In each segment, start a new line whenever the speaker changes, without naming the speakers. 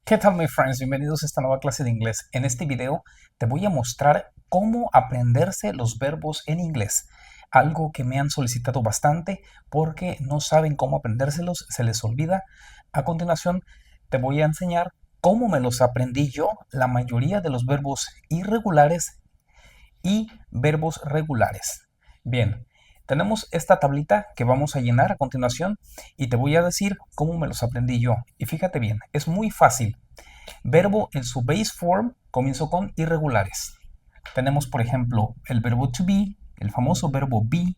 ¿Qué tal, my friends? Bienvenidos a esta nueva clase de inglés. En este video te voy a mostrar cómo aprenderse los verbos en inglés. Algo que me han solicitado bastante porque no saben cómo aprendérselos, se les olvida. A continuación te voy a enseñar cómo me los aprendí yo, la mayoría de los verbos irregulares y verbos regulares. Bien, tenemos esta tablita que vamos a llenar a continuación y te voy a decir cómo me los aprendí yo. Y fíjate bien, es muy fácil. Verbo en su base form comienzo con irregulares. Tenemos, por ejemplo, el verbo to be, el famoso verbo be.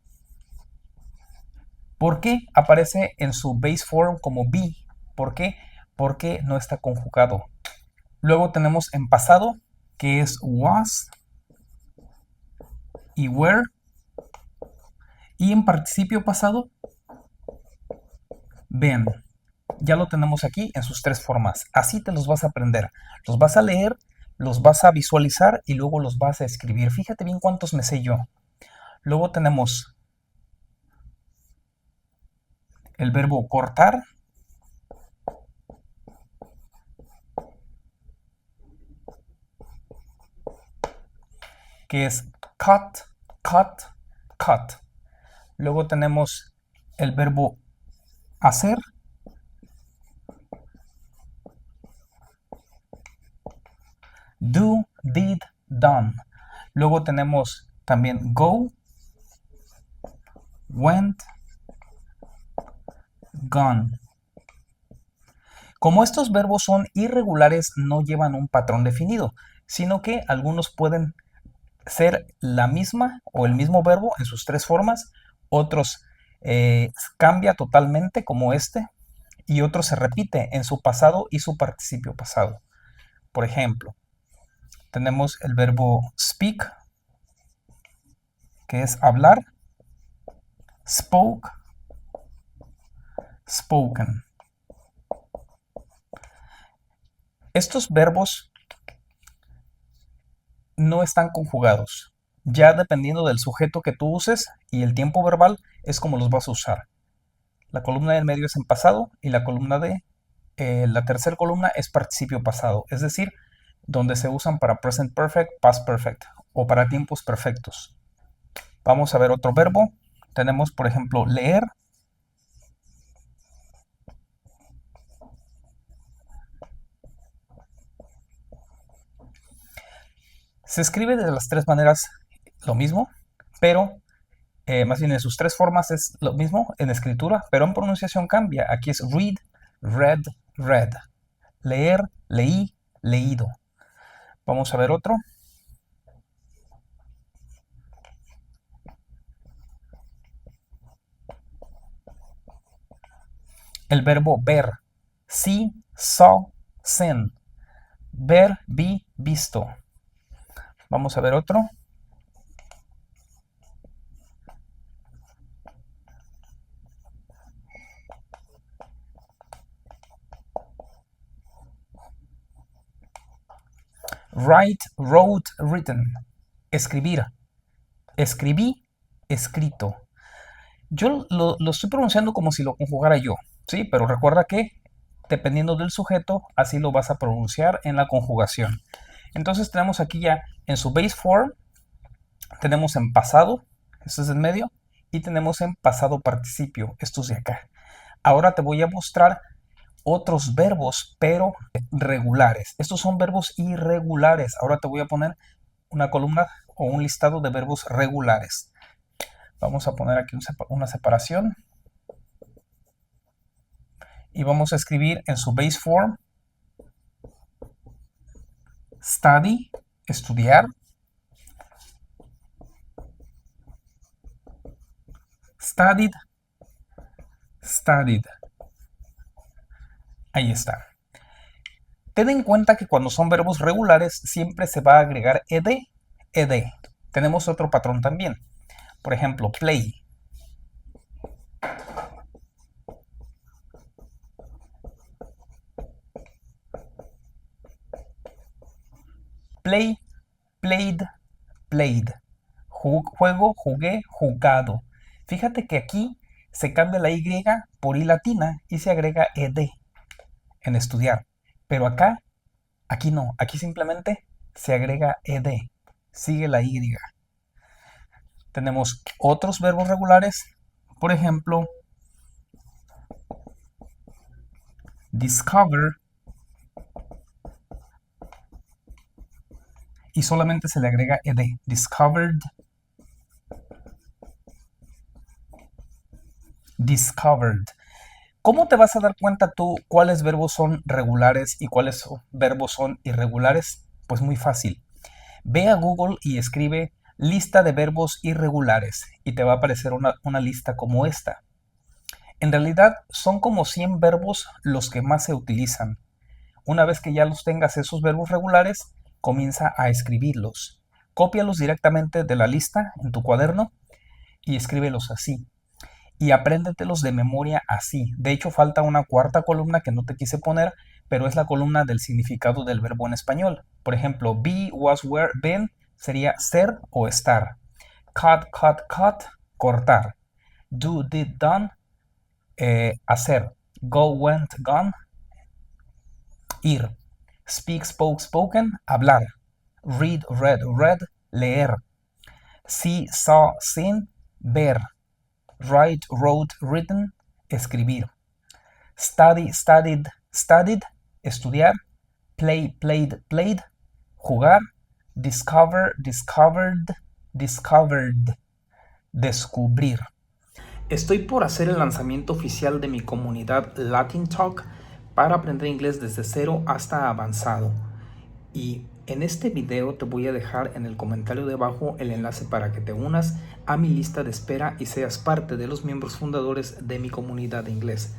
¿Por qué aparece en su base form como be? ¿Por qué? Porque no está conjugado. Luego tenemos en pasado, que es was y were. Y en participio pasado, been. Ya lo tenemos aquí en sus tres formas. Así te los vas a aprender. Los vas a leer, los vas a visualizar y luego los vas a escribir. Fíjate bien cuántos me sé yo. Luego tenemos el verbo cortar, que es cut, cut, cut. Luego tenemos el verbo hacer, do, did, done. Luego tenemos también go, went, gone. Como estos verbos son irregulares, no llevan un patrón definido, sino que algunos pueden ser la misma o el mismo verbo en sus tres formas, otros cambia totalmente como este, y otro se repite en su pasado y su participio pasado. Por ejemplo, tenemos el verbo speak, que es hablar, spoke, spoken. Estos verbos no están conjugados. Ya dependiendo del sujeto que tú uses y el tiempo verbal es como los vas a usar. La columna del medio es en pasado y la columna de la tercera columna es participio pasado, es decir, donde se usan para present perfect, past perfect o para tiempos perfectos. Vamos a ver otro verbo. Tenemos, por ejemplo, leer, se escribe de las tres maneras lo mismo, pero más bien en sus tres formas es lo mismo en escritura, pero en pronunciación cambia. Aquí es read, read, read. Leer, leí, leído. Vamos a ver otro. El verbo ver. See, saw, seen. Ver, vi, visto. Vamos a ver otro. Write, wrote, written. Escribir. Escribí, escrito. Yo lo estoy pronunciando como si lo conjugara yo, ¿sí? Pero recuerda que dependiendo del sujeto, así lo vas a pronunciar en la conjugación. Entonces tenemos aquí ya en su base form, tenemos en pasado, esto es en medio, y tenemos en pasado participio, estos de acá. Ahora te voy a mostrar otros verbos, pero regulares. Estos son verbos irregulares. Ahora te voy a poner una columna o un listado de verbos regulares. Vamos a poner aquí una separación y vamos a escribir en su base form study, estudiar, studied, studied. Ahí está. Ten en cuenta que cuando son verbos regulares siempre se va a agregar ed, ed. Tenemos otro patrón también. Por ejemplo, play. Play, played, played. Juego, jugué, jugado. Fíjate que aquí se cambia la Y por I latina y se agrega ed en estudiar. Pero aquí no, aquí simplemente se agrega ed, sigue la y. Tenemos otros verbos regulares, por ejemplo, discover, y solamente se le agrega ed, discovered, discovered. ¿Cómo te vas a dar cuenta tú cuáles verbos son regulares y cuáles verbos son irregulares? Pues muy fácil. Ve a Google y escribe lista de verbos irregulares y te va a aparecer una lista como esta. En realidad son como 100 verbos los que más se utilizan. Una vez que ya los tengas esos verbos regulares, comienza a escribirlos. Cópialos directamente de la lista en tu cuaderno y escríbelos así. Y apréndetelos de memoria así. De hecho, falta una cuarta columna que no te quise poner, pero es la columna del significado del verbo en español. Por ejemplo, be, was, were, been sería ser o estar. Cut, cortar. Do, did, done, hacer. Go, went, gone, ir. Speak, spoke, spoken, hablar. Read, read, leer. See, saw, seen, ver. Write, wrote, written, escribir. Study, studied, estudiar. Play, played, jugar. Discover, discovered, descubrir. Estoy por hacer el lanzamiento oficial de mi comunidad Latin Talk para aprender inglés desde cero hasta avanzado. Y en este video te voy a dejar en el comentario de abajo el enlace para que te unas a mi lista de espera y seas parte de los miembros fundadores de mi comunidad de inglés.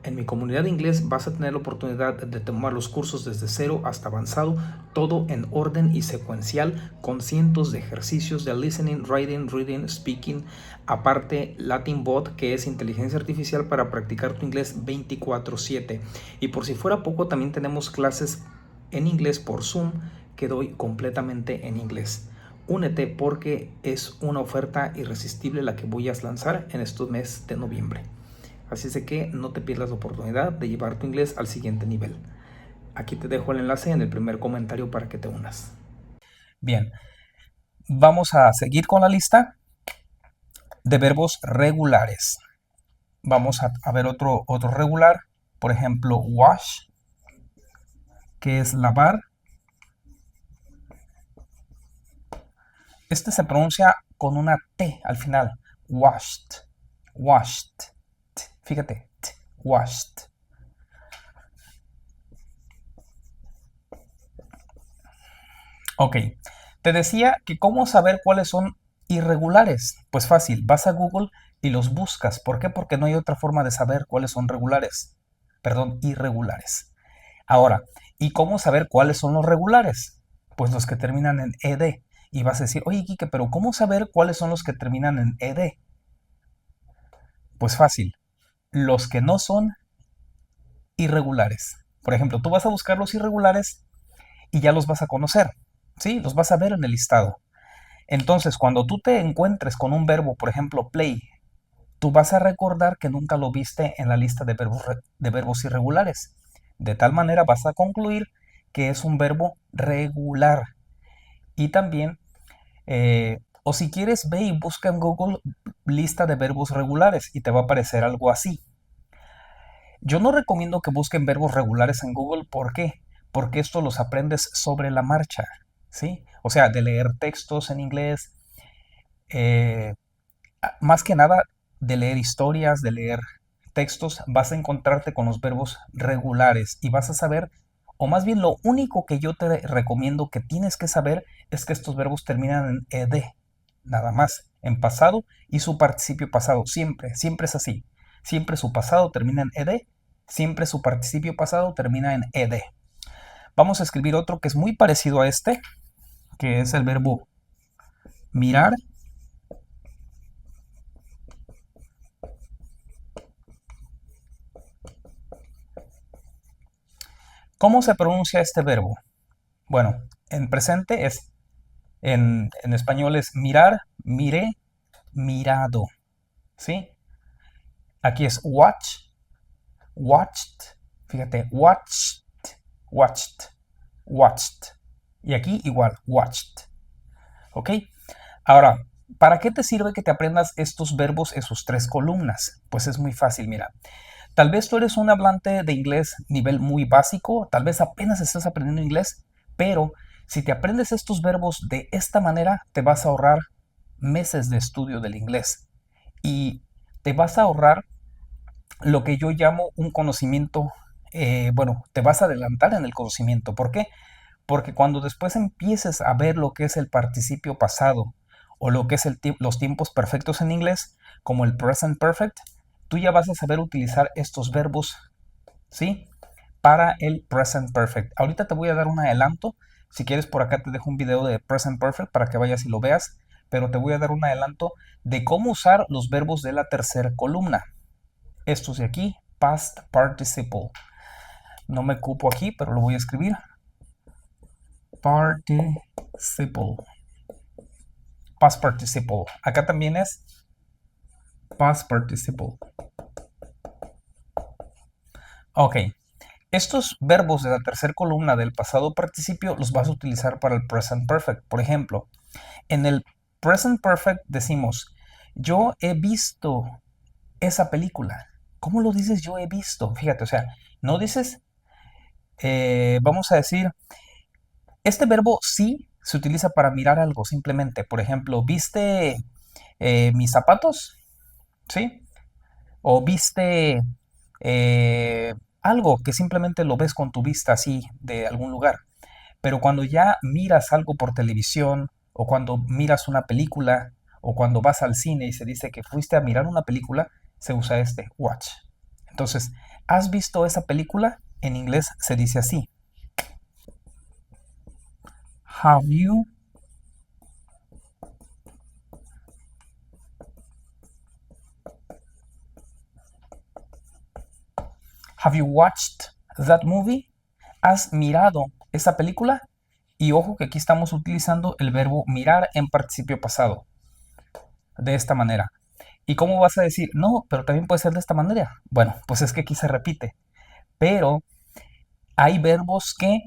En mi comunidad de inglés vas a tener la oportunidad de tomar los cursos desde cero hasta avanzado, todo en orden y secuencial, con cientos de ejercicios de listening, writing, reading, speaking. Aparte, Latin Bot, que es inteligencia artificial para practicar tu inglés 24/7. Y por si fuera poco, también tenemos clases en inglés por Zoom que doy completamente en inglés. Únete porque es una oferta irresistible la que voy a lanzar en este mes de noviembre. Así es de que no te pierdas la oportunidad de llevar tu inglés al siguiente nivel. Aquí te dejo el enlace en el primer comentario para que te unas. Bien, vamos a seguir con la lista de verbos regulares. Vamos a ver otro regular, por ejemplo, wash, que es lavar. Este se pronuncia con una T al final, washed, washed. Fíjate, washed. Ok, te decía que cómo saber cuáles son irregulares. Pues fácil, vas a Google y los buscas. ¿Por qué? Porque no hay otra forma de saber cuáles son regulares. Perdón, irregulares. Ahora, ¿y cómo saber cuáles son los regulares? Pues los que terminan en ed. Y vas a decir, oye, Quique, pero ¿cómo saber cuáles son los que terminan en ed? Pues fácil, los que no son irregulares. Por ejemplo, tú vas a buscar los irregulares y ya los vas a conocer, ¿sí? Los vas a ver en el listado. Entonces, cuando tú te encuentres con un verbo, por ejemplo, play, tú vas a recordar que nunca lo viste en la lista de verbos irregulares. De tal manera vas a concluir que es un verbo regular. Y también, o si quieres, ve y busca en Google lista de verbos regulares y te va a aparecer algo así. Yo no recomiendo que busquen verbos regulares en Google. ¿Por qué? Porque esto los aprendes sobre la marcha, ¿sí? O sea, de leer textos en inglés, más que nada de leer historias, de leer textos, vas a encontrarte con los verbos regulares y vas a saber, o más bien lo único que yo te recomiendo que tienes que saber es que estos verbos terminan en ed, nada más, en pasado y su participio pasado, siempre, siempre es así. Siempre su pasado termina en ed, siempre su participio pasado termina en ed. Vamos a escribir otro que es muy parecido a este, que es el verbo mirar. ¿Cómo se pronuncia este verbo? Bueno, en presente es, en español es mirar, miré, mirado, ¿sí? Aquí es watch, watched, fíjate, watched, watched, watched. Y aquí igual, watched. ¿Ok? Ahora, ¿para qué te sirve que te aprendas estos verbos en sus tres columnas? Pues es muy fácil, mira. Tal vez tú eres un hablante de inglés nivel muy básico, tal vez apenas estás aprendiendo inglés, pero si te aprendes estos verbos de esta manera, te vas a ahorrar meses de estudio del inglés y te vas a ahorrar lo que yo llamo un conocimiento, bueno, te vas a adelantar en el conocimiento. ¿Por qué? Porque cuando después empieces a ver lo que es el participio pasado o lo que es los tiempos perfectos en inglés, como el present perfect, tú ya vas a saber utilizar estos verbos, ¿sí? Para el present perfect. Ahorita te voy a dar un adelanto. Si quieres, por acá te dejo un video de present perfect para que vayas y lo veas, pero te voy a dar un adelanto de cómo usar los verbos de la tercera columna. Estos de aquí, past participle. No me cupo aquí, pero lo voy a escribir. Participle. Past participle. Acá también es past participle. Ok. Estos verbos de la tercera columna del pasado participio los vas a utilizar para el present perfect. Por ejemplo, en el present perfect decimos, yo he visto esa película. ¿Cómo lo dices yo he visto? Fíjate, o sea, no dices, vamos a decir, este verbo sí se utiliza para mirar algo simplemente. Por ejemplo, ¿viste mis zapatos? ¿Sí? O viste eh, algo que simplemente lo ves con tu vista así de algún lugar. Pero cuando ya miras algo por televisión, o cuando miras una película, o cuando vas al cine y se dice que fuiste a mirar una película, se usa este watch. Entonces, ¿has visto esa película? En inglés se dice así. Have you, have you watched that movie? ¿Has mirado esa película? Y ojo que aquí estamos utilizando el verbo mirar en participio pasado, de esta manera. ¿Y cómo vas a decir? No, pero también puede ser de esta manera. Bueno, pues es que aquí se repite, pero hay verbos que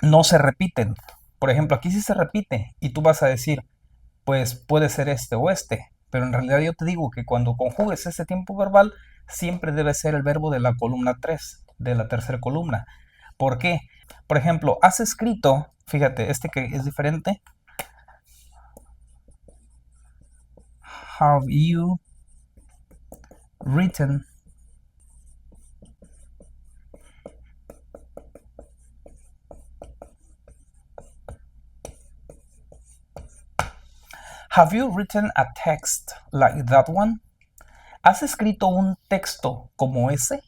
no se repiten. Por ejemplo, aquí sí se repite y tú vas a decir, pues puede ser este o este, pero en realidad yo te digo que cuando conjugues ese tiempo verbal, siempre debe ser el verbo de la columna 3, de la tercera columna. ¿Por qué? Por ejemplo, has escrito, fíjate, este que es diferente. Have you written? Have you written a text like that one? ¿Has escrito un texto como ese?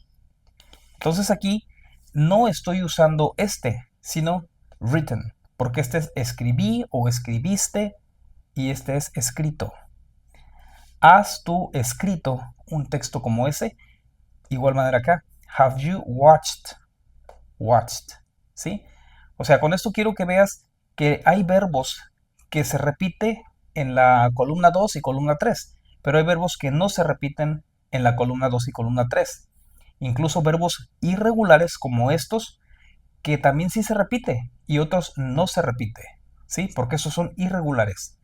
Entonces aquí no estoy usando este, sino written, porque este es escribí o escribiste y este es escrito. ¿Has tú escrito un texto como ese? Igual manera acá. Have you watched? Watched. ¿Sí? O sea, con esto quiero que veas que hay verbos que se repite en la columna 2 y columna 3, pero hay verbos que no se repiten en la columna 2 y columna 3. Incluso verbos irregulares como estos, que también sí se repite y otros no se repite, ¿sí? Porque esos son irregulares.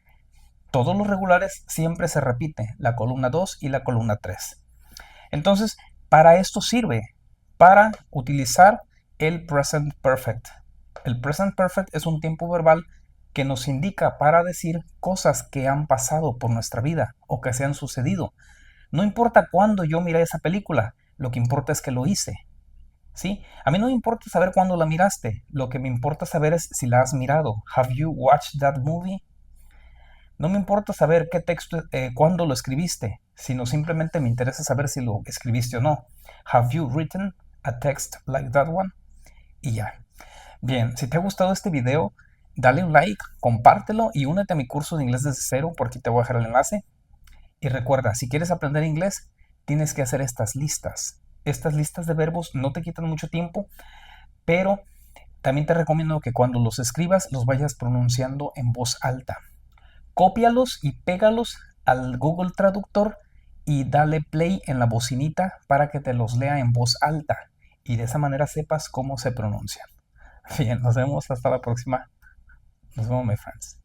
Todos los regulares siempre se repite, la columna 2 y la columna 3. Entonces, para esto sirve, para utilizar el present perfect. El present perfect es un tiempo verbal que nos indica para decir cosas que han pasado por nuestra vida o que se han sucedido. No importa cuándo yo miré esa película, lo que importa es que lo hice. ¿Sí? A mí no me importa saber cuándo la miraste, lo que me importa saber es si la has mirado. Have you watched that movie? No me importa saber qué texto, cuándo lo escribiste, sino simplemente me interesa saber si lo escribiste o no. Have you written a text like that one? Y ya. Bien, si te ha gustado este video, dale un like, compártelo y únete a mi curso de inglés desde cero, por aquí te voy a dejar el enlace. Y recuerda, si quieres aprender inglés, tienes que hacer estas listas. Estas listas de verbos no te quitan mucho tiempo, pero también te recomiendo que cuando los escribas los vayas pronunciando en voz alta. Cópialos y pégalos al Google Traductor y dale play en la bocinita para que te los lea en voz alta. y de esa manera sepas cómo se pronuncian. Bien, nos vemos hasta la próxima. Nos vemos, my friends.